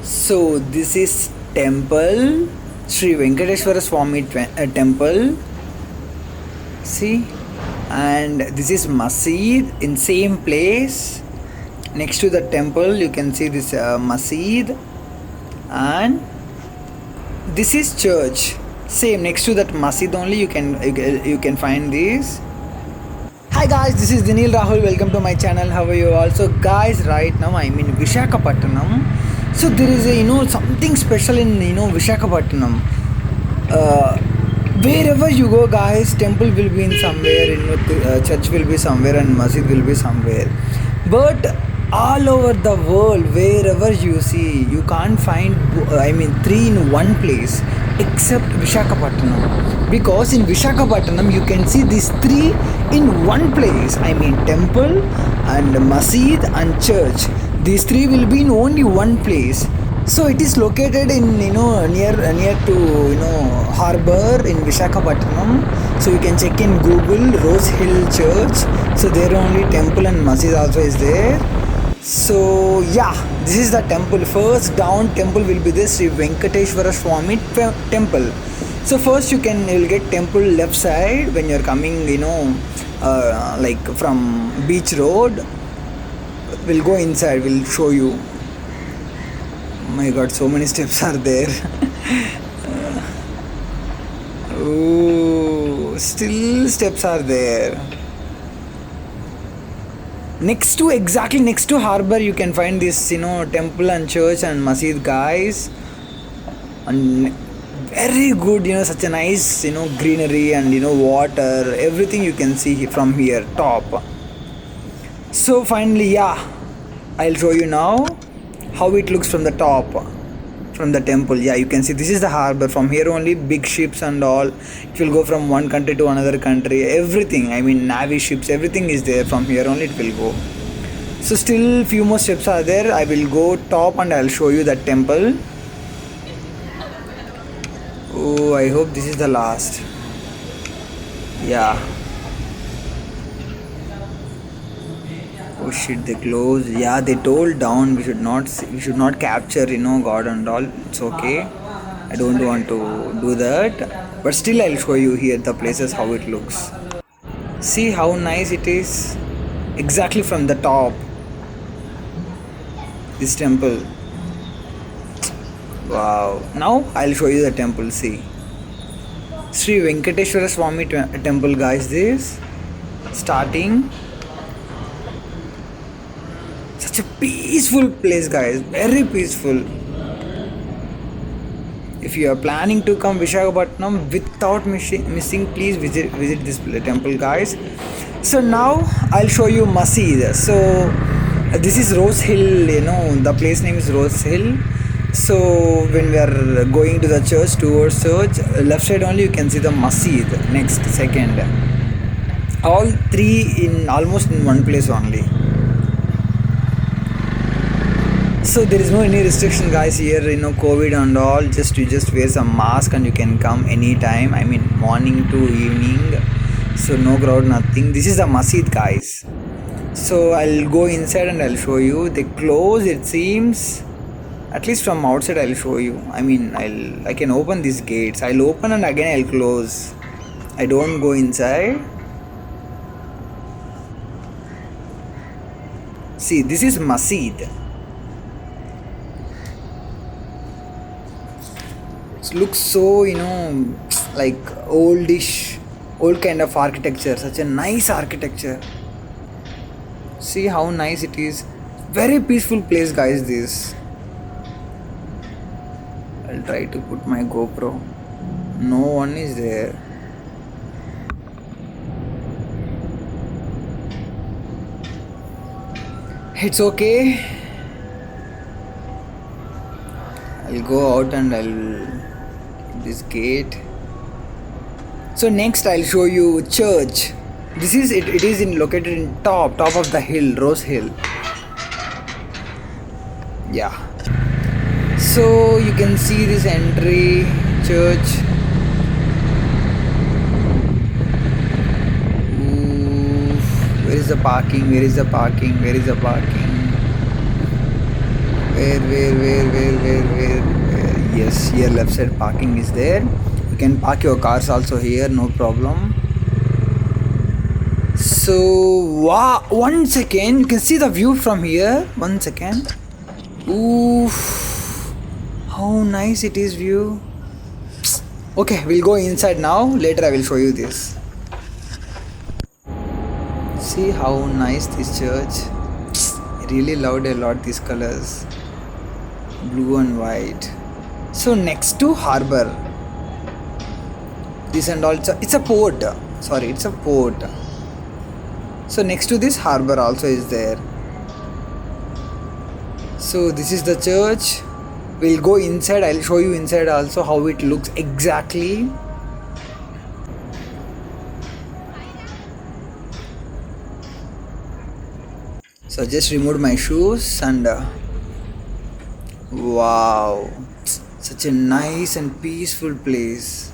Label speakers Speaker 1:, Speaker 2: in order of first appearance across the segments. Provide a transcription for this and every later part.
Speaker 1: So this is temple, Sri Venkateshwara Swami temple. See, and this is masjid in same place next to the temple. You can see this masjid, and this is church. Same next to that masjid only. You can find this. Hi guys, this is Dinil Rahul. Welcome to my channel. How are you all? So guys, right now I'm in Visakhapatnam. So there is a something special in Visakhapatnam. Uh, Wherever you go, guys, temple will be in somewhere, church will be somewhere, and masjid will be somewhere. But all over the world, wherever you see, you can't find three in one place except Visakhapatnam. Because in Visakhapatnam you can see these three in one place. Temple and masjid and church. These three will be in only one place. So it is located in near to harbor in Visakhapatnam. So you can check in Google Rose Hill Church. So there only temple and masjid also is there. So yeah, this is the temple. First down temple will be this Sri Venkateshwara Swami temple. So first you will get temple left side when you're coming like from beach road. We'll go inside, we'll show you. Oh my god, so many steps are there. Oh, still steps are there. Exactly next to harbor, you can find this temple and church and masjid, guys. And very good, such a nice greenery and water, everything you can see from here top. So finally, yeah, I'll show you now how it looks from the top, from the temple. Yeah, you can see this is the harbor. From here only big ships and all, it will go from one country to another country. Everything, navy ships, everything is there. From here only it will go. So still few more steps are there. I will go top and I'll show you that temple. Oh, I hope this is the last. Yeah. Oh shit, they closed. Yeah, they told down we should not capture God and all. It's okay, I don't want to do that, but still I'll show you here the places how it looks. See how nice it is, exactly from the top, this temple. Wow. Now I'll show you the temple. See, Sri Venkateshwara Swami temple, guys. This starting. Such a peaceful place, guys, very peaceful. If you are planning to come Visakhapatnam without missing, please visit this temple, guys. So now I'll show you masjid. So this is Rose Hill, the place name is Rose Hill. So when we are going to the church, towards church, left side only you can see the masjid. Next, second, all three in almost in one place only. So there is no any restriction, guys, here, COVID and all. You just wear some mask and you can come anytime. Morning to evening. So no crowd, nothing. This is the masjid, guys. So I'll go inside and I'll show you. They close, it seems. At least from outside I'll show you. I can open these gates. I'll open and again I'll close. I don't go inside. See, this is masjid. It looks so like old kind of architecture. Such a nice architecture. See how nice it is. Very peaceful place, guys. This, I'll try to put my GoPro. No one is there. It's okay. I'll go out and I'll this gate. So next I'll show you church. This is it. It is located in top of the hill, Rose Hill. Yeah. So you can see this entry, church. Ooh, where is the parking? Where is the parking? Where? Here left side parking is there. You can park your cars also here, no problem. So wow, 1 second, you can see the view from here. 1 second. Oof, how nice it is view. Okay, we'll go inside now. Later I will show you this. See how nice this church. I really loved a lot these colors, blue and white. So next to harbor, this and also it's a port. Sorry, it's a port. So next to this harbor also is there. So this is the church. We'll go inside. I'll show you inside also how it looks exactly. So I just removed my shoes and wow, such a nice and peaceful place.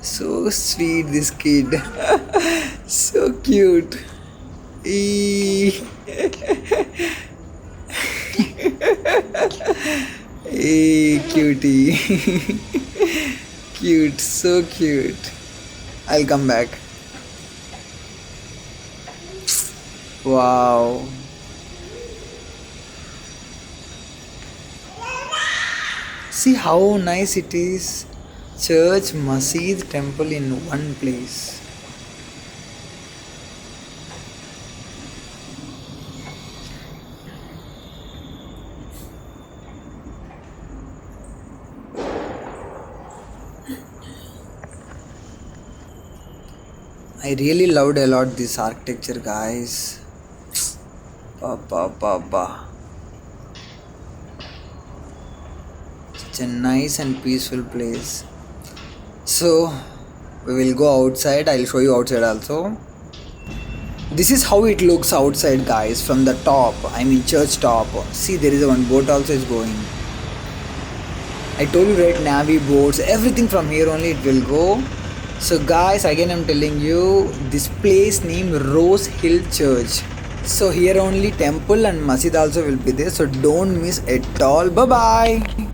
Speaker 1: So sweet, this kid. So cute. Eee. Hey, cutie. Cute, so cute. I'll come back. Wow. See how nice it is. Church, masjid, temple in one place. I really loved a lot this architecture, guys. Papa. Such a nice and peaceful place. So we will go outside. I'll show you outside also. This is how it looks outside, guys, from the top. I mean church top. See, there is one boat also is going. I told you, right, navy boats, everything from here only it will go. So guys, again I'm telling you, this place named Rose Hill Church. So here only temple and masjid also will be there. So don't miss at all. Bye bye.